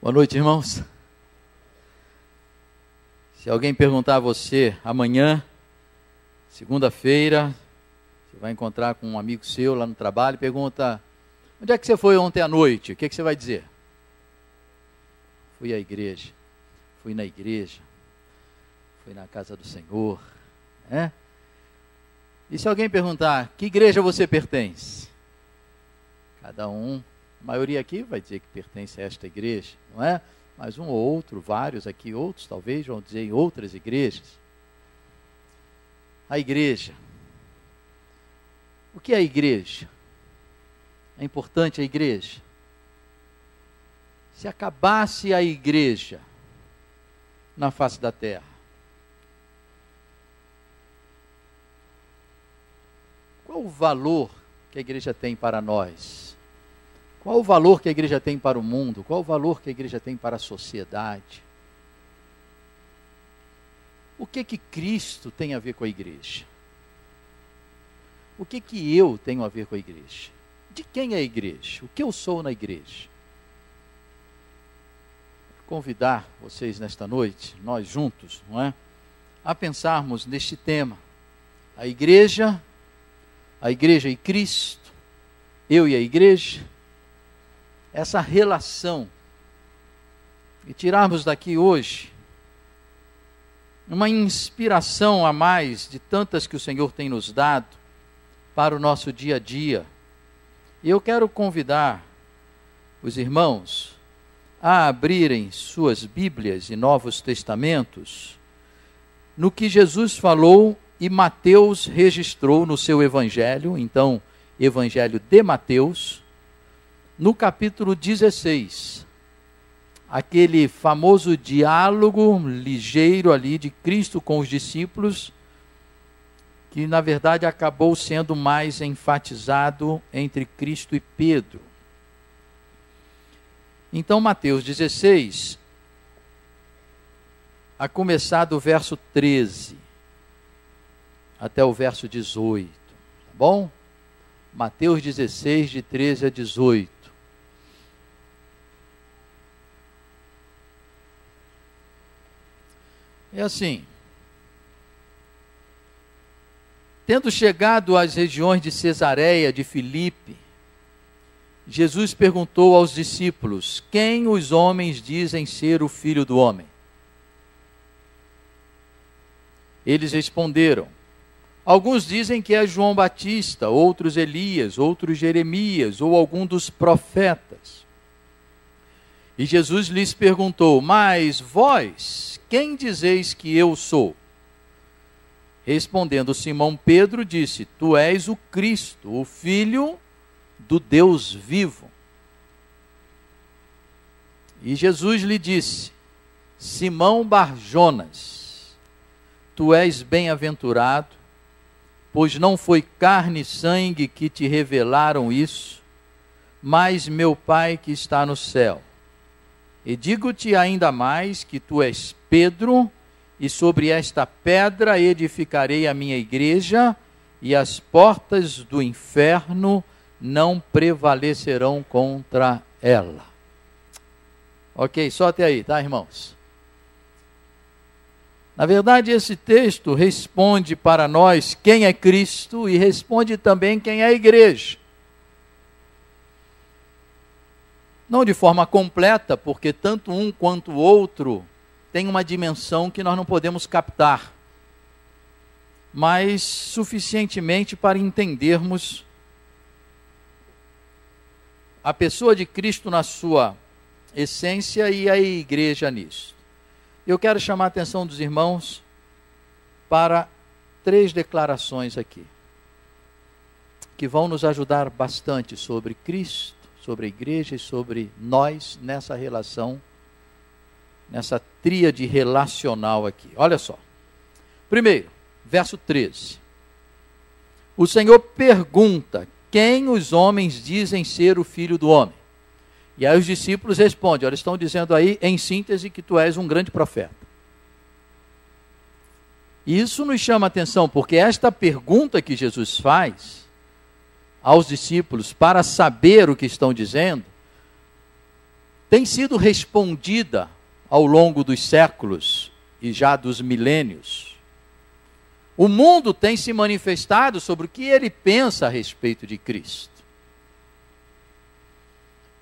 Boa noite, irmãos. Se alguém perguntar a você amanhã, segunda-feira, você vai encontrar com um amigo seu lá no trabalho e pergunta: onde é que você foi ontem à noite? O que você vai dizer? Fui à igreja, fui na igreja, fui na casa do Senhor, né? E se alguém perguntar: que igreja você pertence? Cada um, a maioria aqui vai dizer que pertence a esta igreja, não é? Mas um ou outro, vários aqui, outros talvez vão dizer em outras igrejas. A igreja. O que é a igreja? É importante a igreja? Se acabasse a igreja na face da terra, qual o valor que a igreja tem para nós? Qual o valor que a igreja tem para o mundo? Qual o valor que a igreja tem para a sociedade? O que Cristo tem a ver com a igreja? O que eu tenho a ver com a igreja? De quem é a igreja? O que eu sou na igreja? Vou convidar vocês nesta noite, nós juntos, não é? A pensarmos neste tema. A igreja e Cristo, eu e a igreja. Essa relação, e tirarmos daqui hoje uma inspiração a mais de tantas que o Senhor tem nos dado para o nosso dia a dia. E eu quero convidar os irmãos a abrirem suas Bíblias e Novos Testamentos no que Jesus falou e Mateus registrou no seu Evangelho, então, Evangelho de Mateus, no capítulo 16, aquele famoso diálogo ligeiro ali de Cristo com os discípulos, que na verdade acabou sendo mais enfatizado entre Cristo e Pedro. Então, Mateus 16, a começar do verso 13 até o verso 18, tá bom? Mateus 16, de 13 a 18. É assim: tendo chegado às regiões de Cesareia de Filipe, Jesus perguntou aos discípulos: quem os homens dizem ser o Filho do Homem? Eles responderam: alguns dizem que é João Batista, outros Elias, outros Jeremias, ou algum dos profetas. E Jesus lhes perguntou: mas vós, quem dizeis que eu sou? Respondendo Simão Pedro, disse: tu és o Cristo, o Filho do Deus vivo. E Jesus lhe disse: Simão Barjonas, tu és bem-aventurado, pois não foi carne e sangue que te revelaram isso, mas meu Pai que está no céu. E digo-te ainda mais que tu és Pedro, e sobre esta pedra edificarei a minha igreja, e as portas do inferno não prevalecerão contra ela. Ok, só até aí, tá, irmãos? Na verdade, esse texto responde para nós quem é Cristo e responde também quem é a igreja. Não de forma completa, porque tanto um quanto o outro tem uma dimensão que nós não podemos captar, mas suficientemente para entendermos a pessoa de Cristo na sua essência e a igreja nisso. Eu quero chamar a atenção dos irmãos para 3 declarações aqui, que vão nos ajudar bastante sobre Cristo, sobre a igreja e sobre nós nessa relação, nessa tríade relacional aqui. Olha só. Primeiro, verso 13. O Senhor pergunta: quem os homens dizem ser o Filho do Homem? E aí os discípulos respondem: olha, estão dizendo aí, em síntese, que tu és um grande profeta. E isso nos chama a atenção, porque esta pergunta que Jesus faz aos discípulos para saber o que estão dizendo, tem sido respondida ao longo dos séculos e já dos milênios. O mundo tem se manifestado sobre o que ele pensa a respeito de Cristo.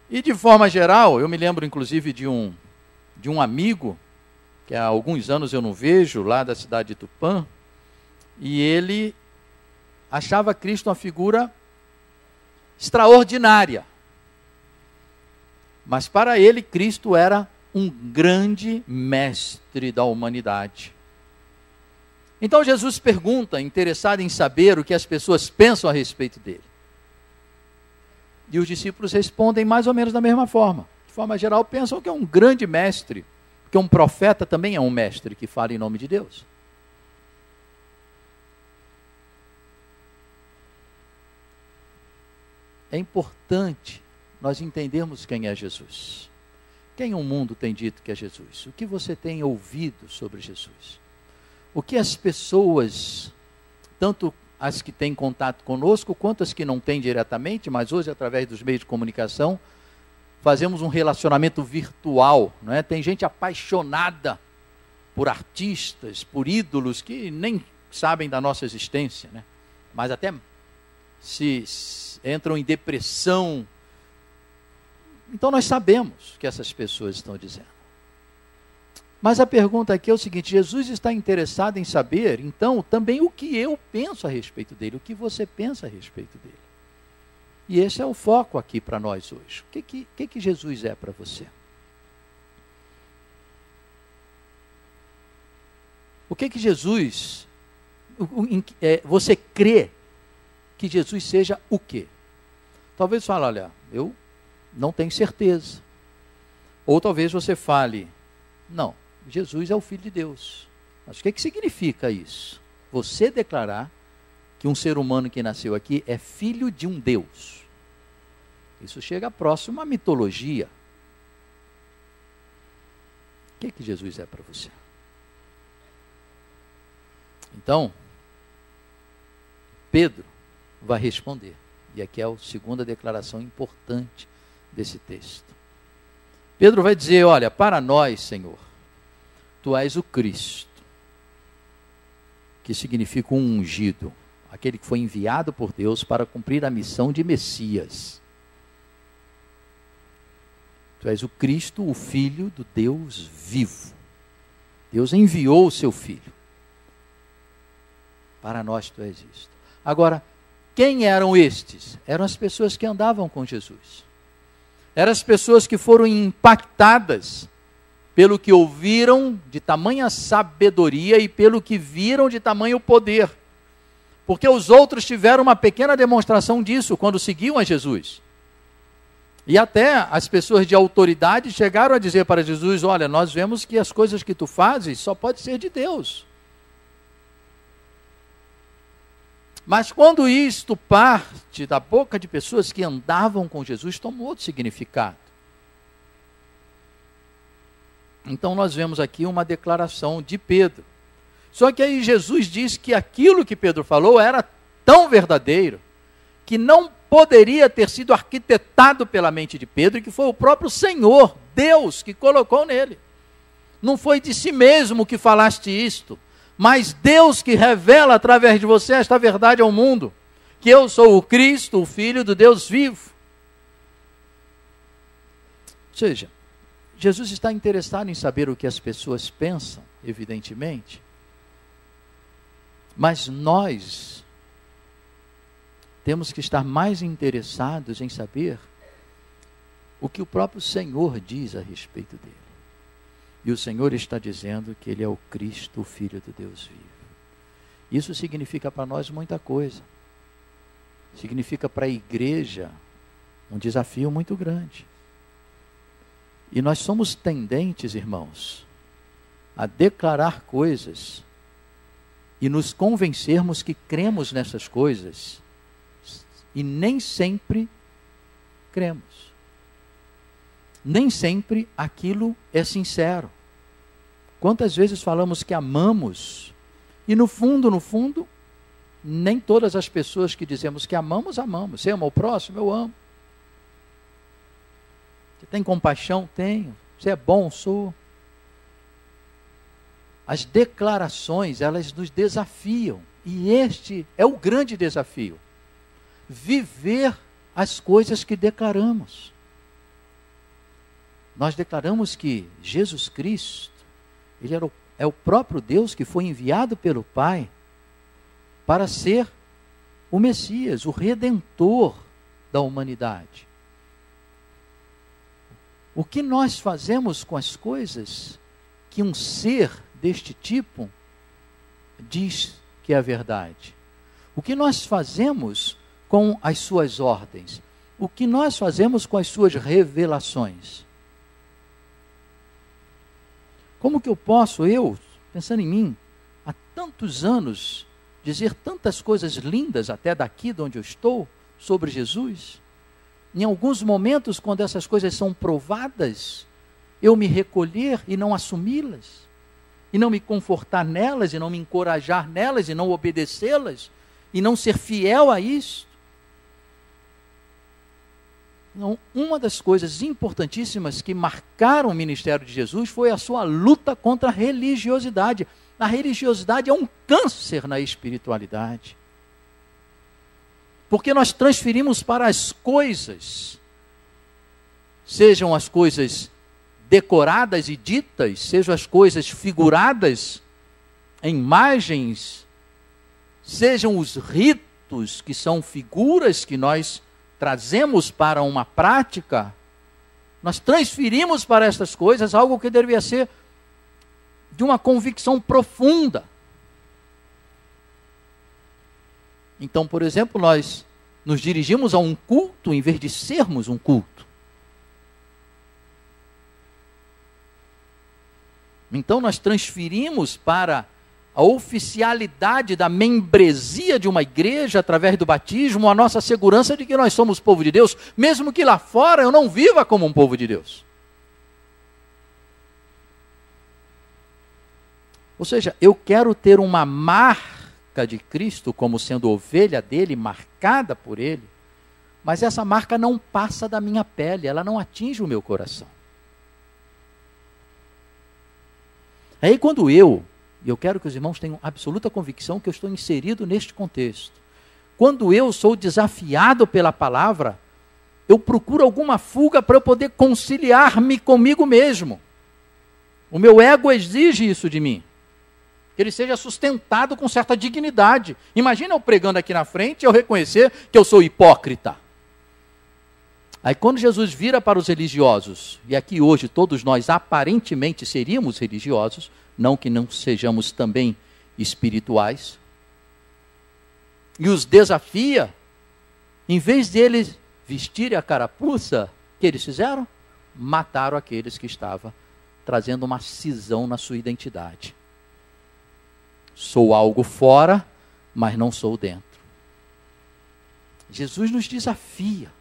E de forma geral, eu me lembro inclusive de um amigo, que há alguns anos eu não vejo, lá da cidade de Tupã, e ele achava Cristo uma figura extraordinária. Mas para ele, Cristo era um grande mestre da humanidade. Então Jesus pergunta, interessado em saber o que as pessoas pensam a respeito dele. E os discípulos respondem mais ou menos da mesma forma. De forma geral, pensam que é um grande mestre, porque um profeta também é um mestre que fala em nome de Deus. É importante nós entendermos quem é Jesus. Quem o mundo tem dito que é Jesus? O que você tem ouvido sobre Jesus? O que as pessoas, tanto as que têm contato conosco, quanto as que não têm diretamente, mas hoje através dos meios de comunicação, fazemos um relacionamento virtual, não é? Tem gente apaixonada por artistas, por ídolos que nem sabem da nossa existência, né? Mas até se entram em depressão. Então nós sabemos o que essas pessoas estão dizendo. Mas a pergunta aqui é o seguinte: Jesus está interessado em saber, então, também o que eu penso a respeito dele, o que você pensa a respeito dele. E esse é o foco aqui para nós hoje. O que Jesus é para você? O que Jesus, você crê que Jesus seja o quê? Talvez você fale, olha, eu não tenho certeza. Ou talvez você fale, não, Jesus é o Filho de Deus. Mas o que significa isso? Você declarar que um ser humano que nasceu aqui é filho de um Deus. Isso chega próximo à mitologia. O que Jesus é para você? Então, Pedro vai responder. E aqui é a segunda declaração importante desse texto. Pedro vai dizer, olha, para nós, Senhor, Tu és o Cristo, que significa um ungido, aquele que foi enviado por Deus para cumprir a missão de Messias. Tu és o Cristo, o Filho do Deus vivo. Deus enviou o seu Filho. Para nós Tu és isto. Agora, quem eram estes? Eram as pessoas que andavam com Jesus. Eram as pessoas que foram impactadas pelo que ouviram de tamanha sabedoria e pelo que viram de tamanho poder. Porque os outros tiveram uma pequena demonstração disso quando seguiam a Jesus. E até as pessoas de autoridade chegaram a dizer para Jesus, olha, nós vemos que as coisas que tu fazes só pode ser de Deus. Mas quando isto parte da boca de pessoas que andavam com Jesus, toma outro significado. Então nós vemos aqui uma declaração de Pedro. Só que aí Jesus diz que aquilo que Pedro falou era tão verdadeiro, que não poderia ter sido arquitetado pela mente de Pedro, e que foi o próprio Senhor, Deus, que colocou nele. Não foi de si mesmo que falaste isto, mas Deus que revela através de você esta verdade ao mundo, que eu sou o Cristo, o Filho do Deus vivo. Ou seja, Jesus está interessado em saber o que as pessoas pensam, evidentemente, mas nós temos que estar mais interessados em saber o que o próprio Senhor diz a respeito dele. E o Senhor está dizendo que Ele é o Cristo, o Filho do Deus vivo. Isso significa para nós muita coisa. Significa para a igreja um desafio muito grande. E nós somos tendentes, irmãos, a declarar coisas e nos convencermos que cremos nessas coisas e nem sempre cremos. Nem sempre aquilo é sincero. Quantas vezes falamos que amamos e no fundo, nem todas as pessoas que dizemos que amamos, amamos. Você ama o próximo? Eu amo. Você tem compaixão? Tenho. Você é bom? Sou. As declarações, elas nos desafiam. E este é o grande desafio. Viver as coisas que declaramos. Nós declaramos que Jesus Cristo, Ele é o próprio Deus que foi enviado pelo Pai para ser o Messias, o Redentor da humanidade. O que nós fazemos com as coisas que um ser deste tipo diz que é a verdade? O que nós fazemos com as suas ordens? O que nós fazemos com as suas revelações? Como que eu posso, pensando em mim, há tantos anos, dizer tantas coisas lindas, até daqui de onde eu estou, sobre Jesus? Em alguns momentos, quando essas coisas são provadas, eu me recolher e não assumi-las, e não me confortar nelas, e não me encorajar nelas, e não obedecê-las, e não ser fiel a isto. Não, uma das coisas importantíssimas que marcaram o ministério de Jesus foi a sua luta contra a religiosidade. A religiosidade é um câncer na espiritualidade. Porque nós transferimos para as coisas, sejam as coisas decoradas e ditas, sejam as coisas figuradas em imagens, sejam os ritos que são figuras que nós trazemos para uma prática, nós transferimos para estas coisas algo que deveria ser de uma convicção profunda. Então, por exemplo, nós nos dirigimos a um culto em vez de sermos um culto. Então nós transferimos para a oficialidade da membresia de uma igreja através do batismo a nossa segurança de que nós somos povo de Deus, mesmo que lá fora eu não viva como um povo de Deus. Ou seja, eu quero ter uma marca de Cristo como sendo ovelha dele, marcada por ele, mas essa marca não passa da minha pele, ela não atinge o meu coração. Aí quando eu quero que os irmãos tenham absoluta convicção que eu estou inserido neste contexto. Quando eu sou desafiado pela palavra, eu procuro alguma fuga para eu poder conciliar-me comigo mesmo. O meu ego exige isso de mim. Que ele seja sustentado com certa dignidade. Imagina eu pregando aqui na frente e eu reconhecer que eu sou hipócrita. Aí quando Jesus vira para os religiosos, e aqui hoje todos nós aparentemente seríamos religiosos, não que não sejamos também espirituais, e os desafia, em vez de eles vestirem a carapuça, o que eles fizeram? Mataram aqueles que estavam trazendo uma cisão na sua identidade. Sou algo fora, mas não sou dentro. Jesus nos desafia.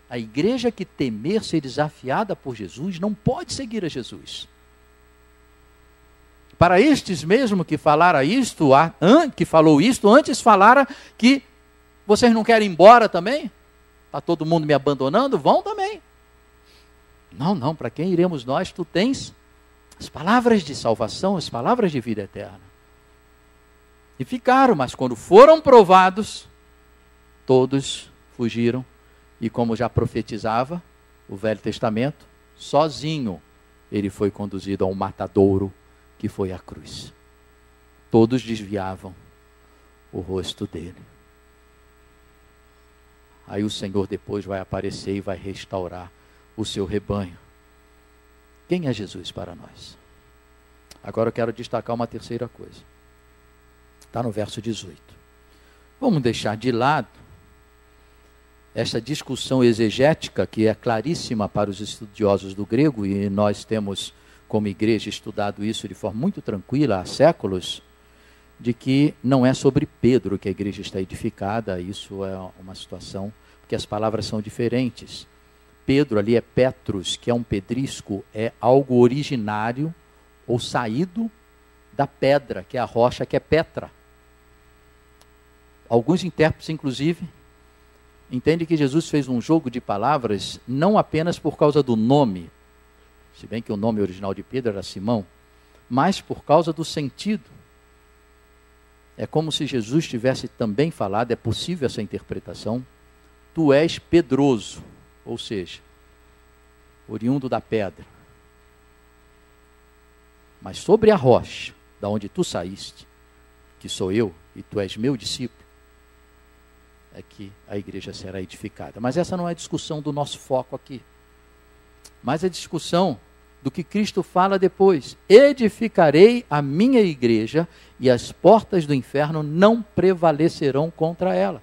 A igreja que temer ser desafiada por Jesus não pode seguir a Jesus. Para estes mesmo que falaram isto, que falou isto, antes falaram que vocês não querem ir embora também? Está todo mundo me abandonando? Vão também. Não, para quem iremos nós? Tu tens as palavras de salvação, as palavras de vida eterna. E ficaram, mas quando foram provados, todos fugiram. E como já profetizava o Velho Testamento, sozinho ele foi conduzido a um matadouro, que foi a cruz. Todos desviavam o rosto dele. Aí o Senhor depois vai aparecer e vai restaurar o seu rebanho. Quem é Jesus para nós? Agora eu quero destacar uma terceira coisa. Está no verso 18. Vamos deixar de lado esta discussão exegética, que é claríssima para os estudiosos do grego, e nós temos, como igreja, estudado isso de forma muito tranquila há séculos, de que não é sobre Pedro que a igreja está edificada. Isso é uma situação, porque as palavras são diferentes. Pedro ali é Petrus, que é um pedrisco, é algo originário ou saído da pedra, que é a rocha, que é Petra. Alguns intérpretes, inclusive, entende que Jesus fez um jogo de palavras não apenas por causa do nome, se bem que o nome original de Pedro era Simão, mas por causa do sentido. É como se Jesus tivesse também falado, é possível essa interpretação, tu és pedroso, ou seja, oriundo da pedra. Mas sobre a rocha, da onde tu saíste, que sou eu, e tu és meu discípulo, é que a igreja será edificada. Mas essa não é a discussão do nosso foco aqui. Mas a discussão do que Cristo fala depois. Edificarei a minha igreja e as portas do inferno não prevalecerão contra ela.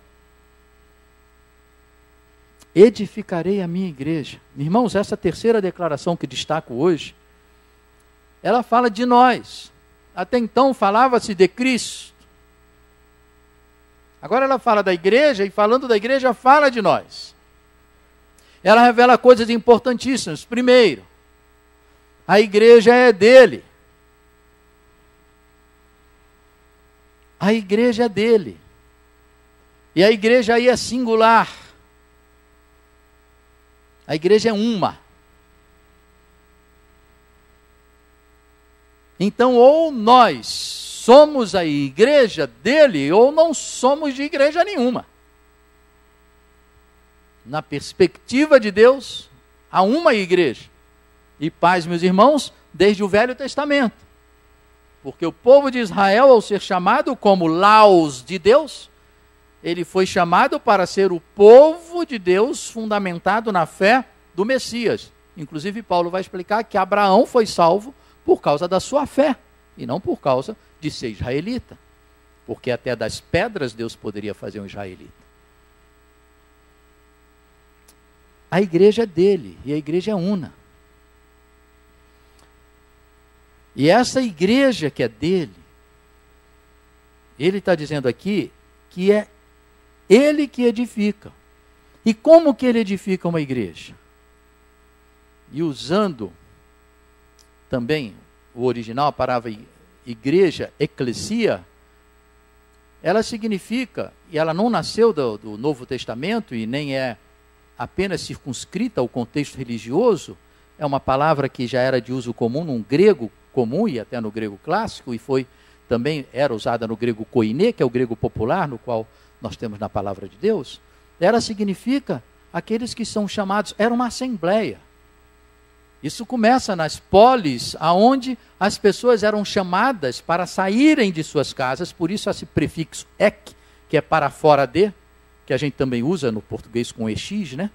Edificarei a minha igreja. Irmãos, essa terceira declaração que destaco hoje, ela fala de nós. Até então falava-se de Cristo. Agora ela fala da igreja, e falando da igreja, fala de nós. Ela revela coisas importantíssimas. Primeiro, a igreja é dele. A igreja é dele. E a igreja aí é singular. A igreja é uma. Então, ou nós somos a igreja dele, ou não somos de igreja nenhuma. Na perspectiva de Deus, há uma igreja. E paz, meus irmãos, desde o Velho Testamento. Porque o povo de Israel, ao ser chamado como laus de Deus, ele foi chamado para ser o povo de Deus fundamentado na fé do Messias. Inclusive, Paulo vai explicar que Abraão foi salvo por causa da sua fé, e não por causa de ser israelita. Porque até das pedras Deus poderia fazer um israelita. A igreja é dele, e a igreja é una. E essa igreja que é dele, ele está dizendo aqui que é ele que edifica. E como que ele edifica uma igreja? E usando também o original, a palavra igreja, eclesia, ela significa, e ela não nasceu do Novo Testamento e nem é apenas circunscrita ao contexto religioso, é uma palavra que já era de uso comum num grego comum e até no grego clássico, e também era usada no grego koiné, que é o grego popular, no qual nós temos na palavra de Deus. Ela significa aqueles que são chamados, era uma assembleia. Isso começa nas polis, aonde as pessoas eram chamadas para saírem de suas casas, por isso esse prefixo ek, que é para fora de, que a gente também usa no português com ex, né?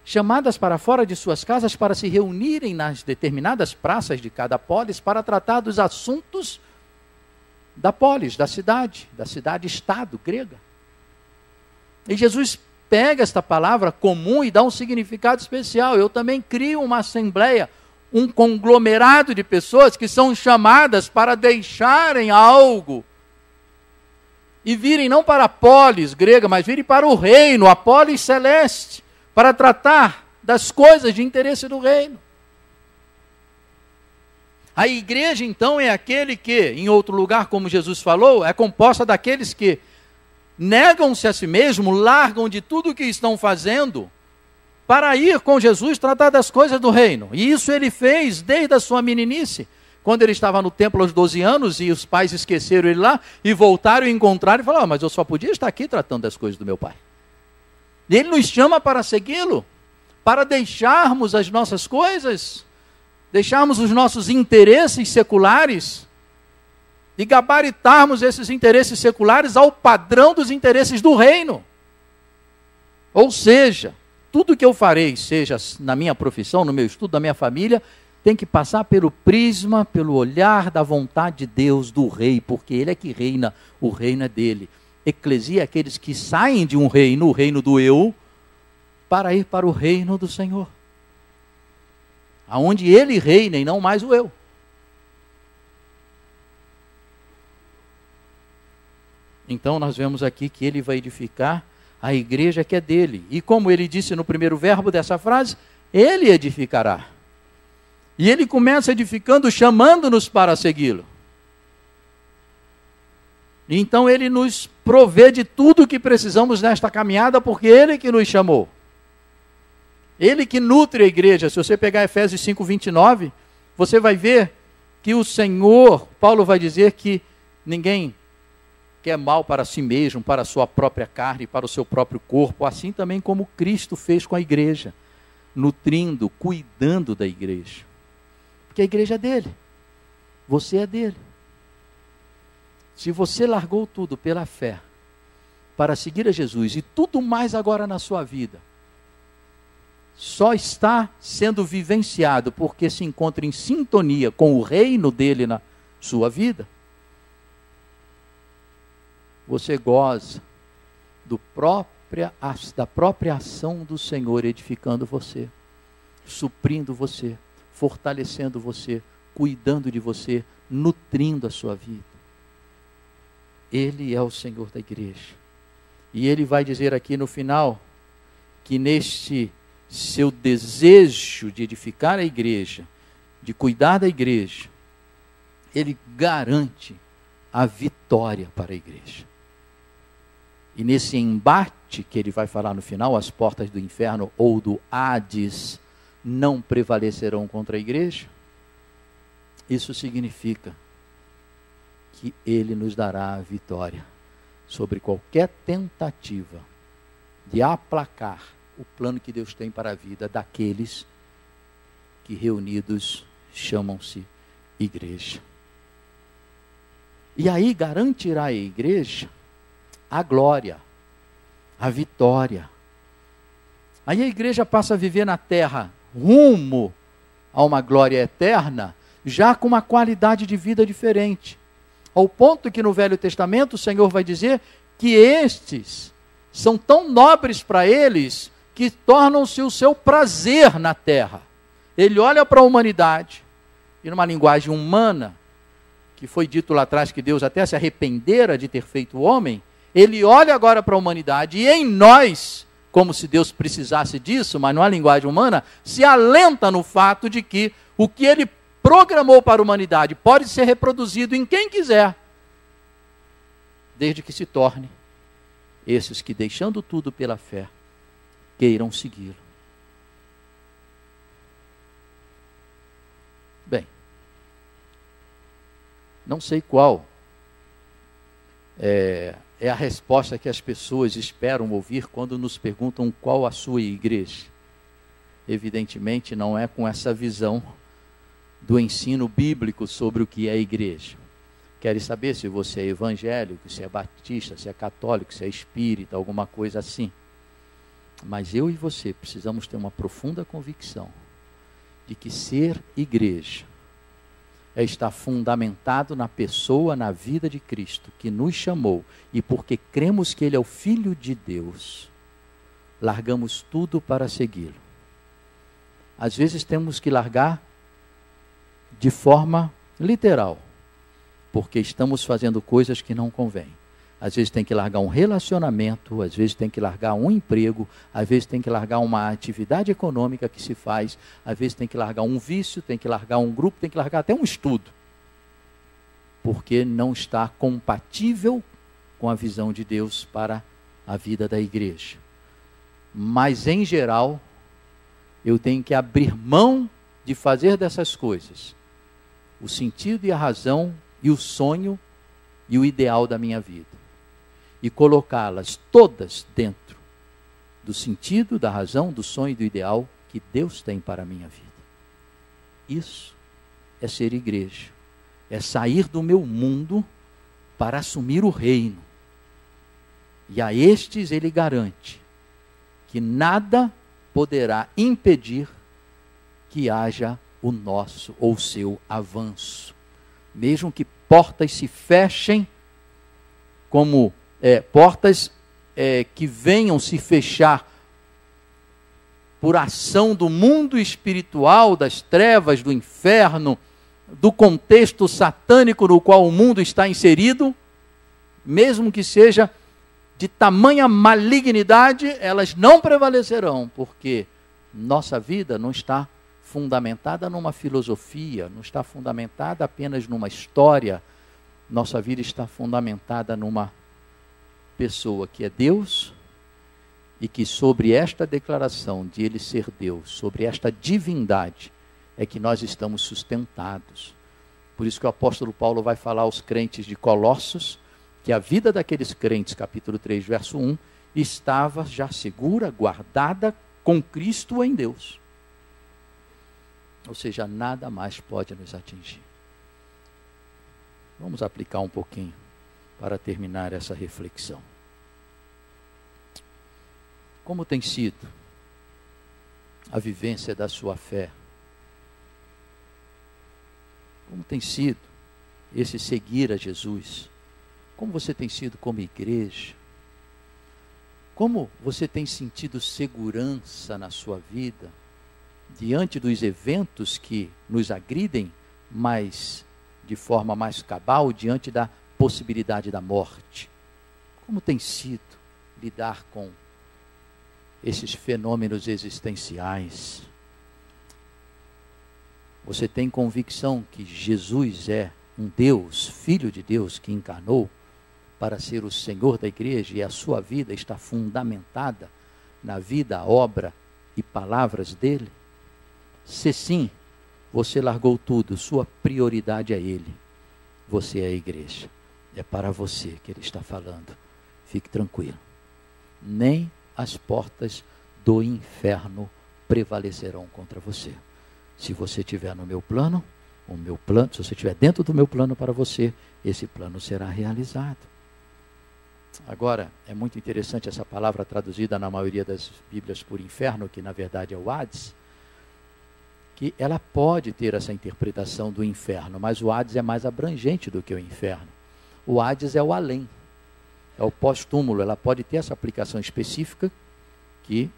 Chamadas para fora de suas casas para se reunirem nas determinadas praças de cada polis para tratar dos assuntos da polis, da cidade-estado grega. E Jesus pega esta palavra comum e dá um significado especial. Eu também crio uma assembleia, um conglomerado de pessoas que são chamadas para deixarem algo e virem não para a polis grega, mas virem para o reino, a polis celeste, para tratar das coisas de interesse do reino. A igreja, então, é aquele que, em outro lugar, como Jesus falou, é composta daqueles que negam-se a si mesmo, largam de tudo o que estão fazendo, para ir com Jesus tratar das coisas do reino. E isso ele fez desde a sua meninice, quando ele estava no templo aos 12 anos, e os pais esqueceram ele lá, e voltaram e encontraram, e falaram, mas eu só podia estar aqui tratando das coisas do meu pai. E ele nos chama para segui-lo, para deixarmos as nossas coisas, deixarmos os nossos interesses seculares, e gabaritarmos esses interesses seculares ao padrão dos interesses do reino. Ou seja, tudo que eu farei, seja na minha profissão, no meu estudo, na minha família, tem que passar pelo prisma, pelo olhar da vontade de Deus, do rei, porque ele é que reina, o reino é dele. Eclesia é aqueles que saem de um reino, o reino do eu, para ir para o reino do Senhor. Aonde ele reina e não mais o eu. Então nós vemos aqui que ele vai edificar a igreja que é dele. E como ele disse no primeiro verbo dessa frase, ele edificará. E ele começa edificando, chamando-nos para segui-lo. Então Ele nos provê de tudo o que precisamos nesta caminhada, porque Ele que nos chamou. Ele que nutre a igreja. Se você pegar Efésios 5:29, você vai ver que o Senhor, Paulo vai dizer que ninguém quer mal para si mesmo, para a sua própria carne, para o seu próprio corpo, assim também como Cristo fez com a igreja, nutrindo, cuidando da igreja. Porque a igreja é dele, você é dele. Se você largou tudo pela fé, para seguir a Jesus, e tudo mais agora na sua vida, só está sendo vivenciado porque se encontra em sintonia com o reino dele na sua vida, você goza da própria ação do Senhor edificando você, suprindo você, fortalecendo você, cuidando de você, nutrindo a sua vida. Ele é o Senhor da igreja. E Ele vai dizer aqui no final, que neste seu desejo de edificar a igreja, de cuidar da igreja, Ele garante a vitória para a igreja. E nesse embate que Ele vai falar no final, as portas do inferno ou do Hades não prevalecerão contra a igreja, isso significa que Ele nos dará a vitória sobre qualquer tentativa de aplacar o plano que Deus tem para a vida daqueles que reunidos chamam-se igreja. E aí garantirá a igreja a glória, a vitória. Aí a igreja passa a viver na terra rumo a uma glória eterna, já com uma qualidade de vida diferente. Ao ponto que no Velho Testamento o Senhor vai dizer que estes são tão nobres para eles que tornam-se o seu prazer na terra. Ele olha para a humanidade e numa linguagem humana, que foi dito lá atrás que Deus até se arrependera de ter feito o homem, Ele olha agora para a humanidade e em nós, como se Deus precisasse disso, mas numa linguagem humana, se alenta no fato de que o que Ele programou para a humanidade pode ser reproduzido em quem quiser, desde que se torne esses que, deixando tudo pela fé, queiram segui-lo. Bem, não sei qual é a resposta que as pessoas esperam ouvir quando nos perguntam qual a sua igreja. Evidentemente não é com essa visão do ensino bíblico sobre o que é a igreja. Querem saber se você é evangélico, se é batista, se é católico, se é espírita, alguma coisa assim. Mas eu e você precisamos ter uma profunda convicção de que ser igreja é estar fundamentado na pessoa, na vida de Cristo, que nos chamou, e porque cremos que Ele é o Filho de Deus, largamos tudo para segui-lo. Às vezes temos que largar de forma literal, porque estamos fazendo coisas que não convêm. Às vezes tem que largar um relacionamento, às vezes tem que largar um emprego, às vezes tem que largar uma atividade econômica que se faz, às vezes tem que largar um vício, tem que largar um grupo, tem que largar até um estudo, porque não está compatível com a visão de Deus para a vida da igreja. Mas em geral, eu tenho que abrir mão de fazer dessas coisas o sentido e a razão e o sonho e o ideal da minha vida, e colocá-las todas dentro do sentido, da razão, do sonho e do ideal que Deus tem para a minha vida. Isso é ser igreja, é sair do meu mundo para assumir o reino. E a estes Ele garante que nada poderá impedir que haja o nosso ou o seu avanço. Mesmo que portas se fechem, como portas que venham se fechar por ação do mundo espiritual, das trevas, do inferno, do contexto satânico no qual o mundo está inserido, mesmo que seja de tamanha malignidade, elas não prevalecerão, porque nossa vida não está fundamentada numa filosofia, não está fundamentada apenas numa história, nossa vida está fundamentada numa pessoa que é Deus, e que sobre esta declaração de Ele ser Deus, sobre esta divindade, é que nós estamos sustentados. Por isso que o apóstolo Paulo vai falar aos crentes de Colossos, que a vida daqueles crentes, capítulo 3, verso 1, estava já segura, guardada com Cristo em Deus. Ou seja, nada mais pode nos atingir. Vamos aplicar um pouquinho para terminar essa reflexão. Como tem sido a vivência da sua fé? Como tem sido esse seguir a Jesus? Como você tem sido como igreja? Como você tem sentido segurança na sua vida diante dos eventos que nos agridem, mas de forma mais cabal, diante da possibilidade da morte? Como tem sido lidar com esses fenômenos existenciais? Você tem convicção que Jesus é um Deus, Filho de Deus, que encarnou para ser o Senhor da igreja, e a sua vida está fundamentada na vida, obra e palavras dele? Se sim, você largou tudo, sua prioridade é ele. Você é a igreja. É para você que ele está falando. Fique tranquilo. Nem as portas do inferno prevalecerão contra você. Se você estiver no meu plano, o meu plano, se você estiver dentro do meu plano para você, esse plano será realizado. Agora, é muito interessante essa palavra traduzida na maioria das Bíblias por inferno, que na verdade é o Hades, que ela pode ter essa interpretação do inferno, mas o Hades é mais abrangente do que o inferno. O Hades é o além, é o pós-túmulo. Ela pode ter essa aplicação específica que,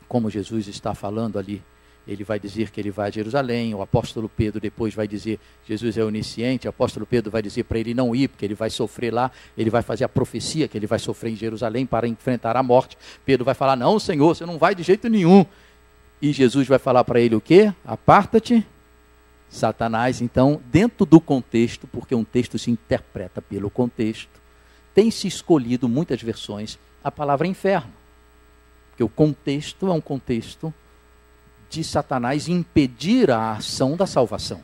como Jesus está falando ali, ele vai dizer que ele vai a Jerusalém. O apóstolo Pedro depois vai dizer, Jesus é onisciente, o apóstolo Pedro vai dizer para ele não ir, porque ele vai sofrer lá, ele vai fazer a profecia que ele vai sofrer em Jerusalém para enfrentar a morte. Pedro vai falar, não, Senhor, você não vai de jeito nenhum. E Jesus vai falar para ele o quê? Aparta-te, Satanás. Então, dentro do contexto, porque um texto se interpreta pelo contexto, tem se escolhido muitas versões a palavra inferno. Porque o contexto é um contexto de Satanás impedir a ação da salvação.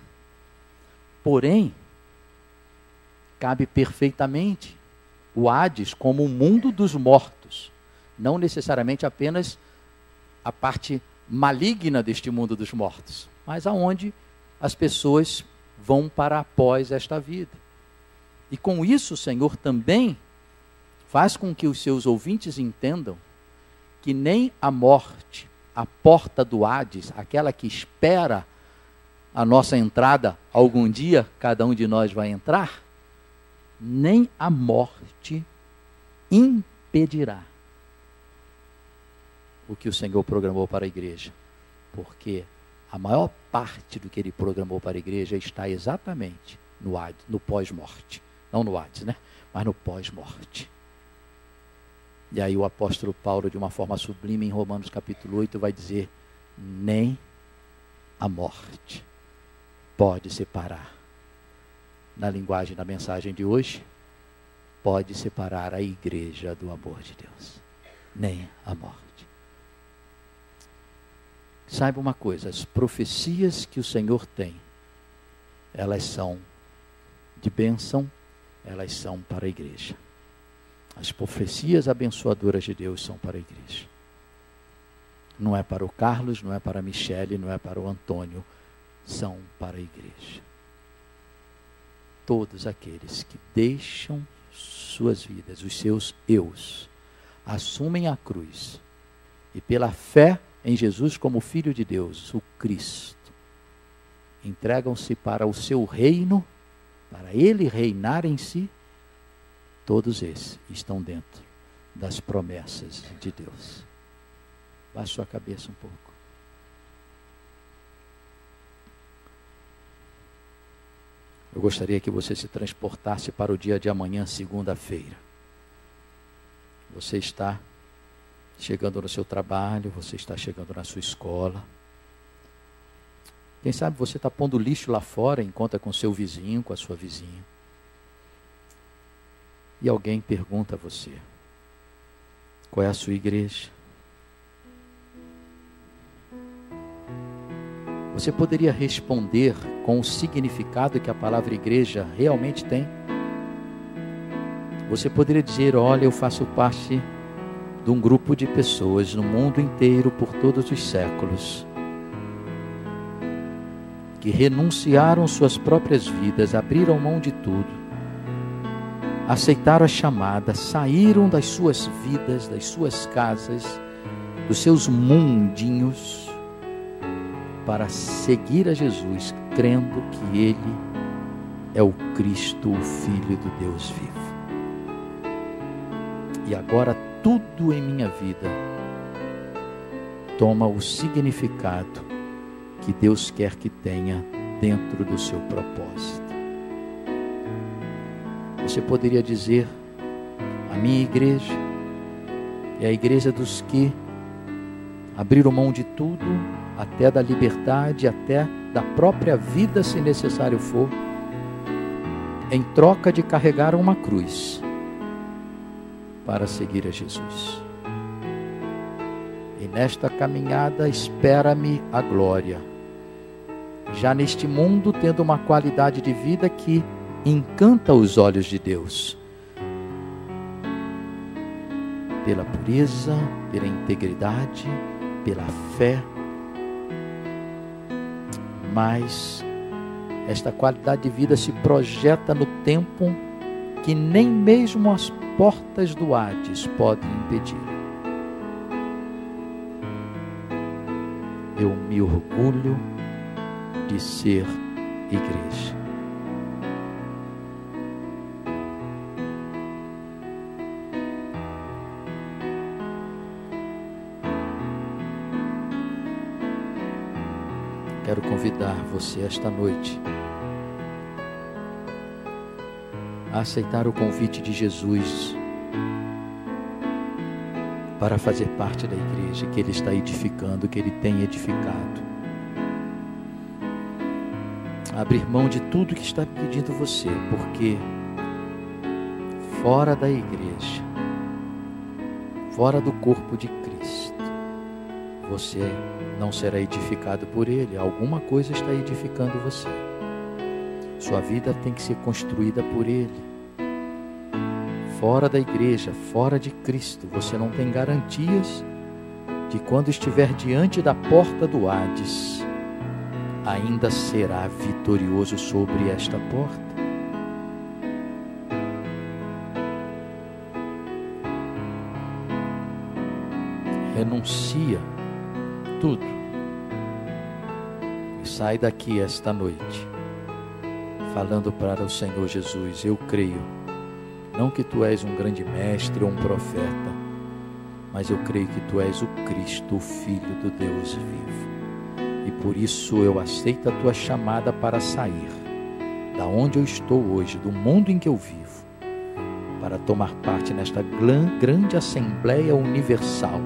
Porém, cabe perfeitamente o Hades como o mundo dos mortos, não necessariamente apenas a parte maligna deste mundo dos mortos, mas aonde as pessoas vão para após esta vida. E com isso o Senhor também faz com que os seus ouvintes entendam que nem a morte, a porta do Hades, aquela que espera a nossa entrada, algum dia cada um de nós vai entrar, nem a morte impedirá o que o Senhor programou para a igreja. Porque a maior parte do que ele programou para a igreja está exatamente no Hades, no pós-morte. Não no Hades, né? Mas no pós-morte. E aí o apóstolo Paulo, de uma forma sublime, em Romanos capítulo 8, vai dizer, nem a morte pode separar. Na linguagem da mensagem de hoje, pode separar a igreja do amor de Deus. Nem a morte. Saiba uma coisa, as profecias que o Senhor tem, elas são de bênção, elas são para a igreja. As profecias abençoadoras de Deus são para a igreja. Não é para o Carlos, não é para a Michele, não é para o Antônio, são para a igreja. Todos aqueles que deixam suas vidas, os seus eus, assumem a cruz e pela fé em Jesus como Filho de Deus, o Cristo, entregam-se para o seu reino, para ele reinar em si, todos esses estão dentro das promessas de Deus. Baixe sua cabeça um pouco. Eu gostaria que você se transportasse para o dia de amanhã, segunda-feira. Você está chegando no seu trabalho, você está chegando na sua escola. Quem sabe você está pondo lixo lá fora, encontra com seu vizinho, com a sua vizinha. e alguém pergunta a você: qual é a sua igreja? Você poderia responder com o significado que a palavra igreja realmente tem? Você poderia dizer: olha, eu faço parte de um grupo de pessoas no mundo inteiro por todos os séculos que renunciaram suas próprias vidas, abriram mão de tudo, aceitaram a chamada, saíram das suas vidas, das suas casas, dos seus mundinhos, para seguir a Jesus, crendo que Ele é o Cristo, o Filho do Deus vivo. E agora tudo em minha vida toma o significado que Deus quer que tenha dentro do seu propósito. Você poderia dizer: a minha igreja é a igreja dos que abriram mão de tudo, até da liberdade, até da própria vida, se necessário for, em troca de carregar uma cruz para seguir a Jesus. E nesta caminhada espera-me a glória, já neste mundo tendo uma qualidade de vida que encanta os olhos de Deus, pela pureza, pela integridade, pela fé. Mas esta qualidade de vida se projeta no tempo que nem mesmo as portas do Hades podem impedir. Eu me orgulho de ser igreja. Quero convidar você esta noite a aceitar o convite de Jesus para fazer parte da igreja que Ele está edificando, que Ele tem edificado. Abrir mão de tudo que está pedindo você, porque fora da igreja, fora do corpo de Cristo, você não será edificado por Ele. Alguma coisa está edificando você. Sua vida tem que ser construída por Ele. Fora da igreja, fora de Cristo, você não tem garantias de quando estiver diante da porta do Hades, ainda será vitorioso sobre esta porta. Renuncia tudo e sai daqui esta noite falando para o Senhor Jesus: eu creio, não que Tu és um grande mestre ou um profeta, mas eu creio que Tu és o Cristo, o Filho do Deus vivo, e por isso eu aceito a Tua chamada para sair da onde eu estou hoje, do mundo em que eu vivo, para tomar parte nesta grande Assembleia Universal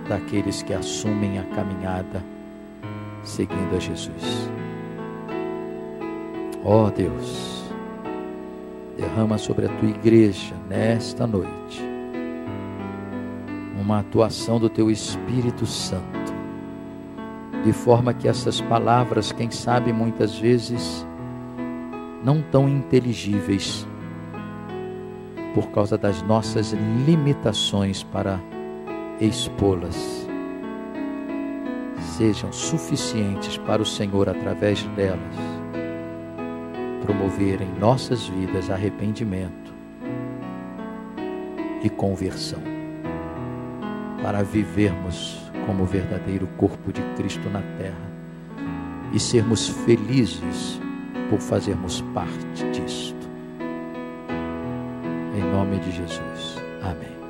daqueles que assumem a caminhada seguindo a Jesus. Ó Deus, derrama sobre a Tua igreja nesta noite uma atuação do Teu Espírito Santo, de forma que essas palavras, quem sabe muitas vezes não tão inteligíveis por causa das nossas limitações para expô-las, sejam suficientes para o Senhor, através delas, promover em nossas vidas arrependimento e conversão, para vivermos como verdadeiro corpo de Cristo na terra e sermos felizes por fazermos parte disto. Em nome de Jesus. Amém.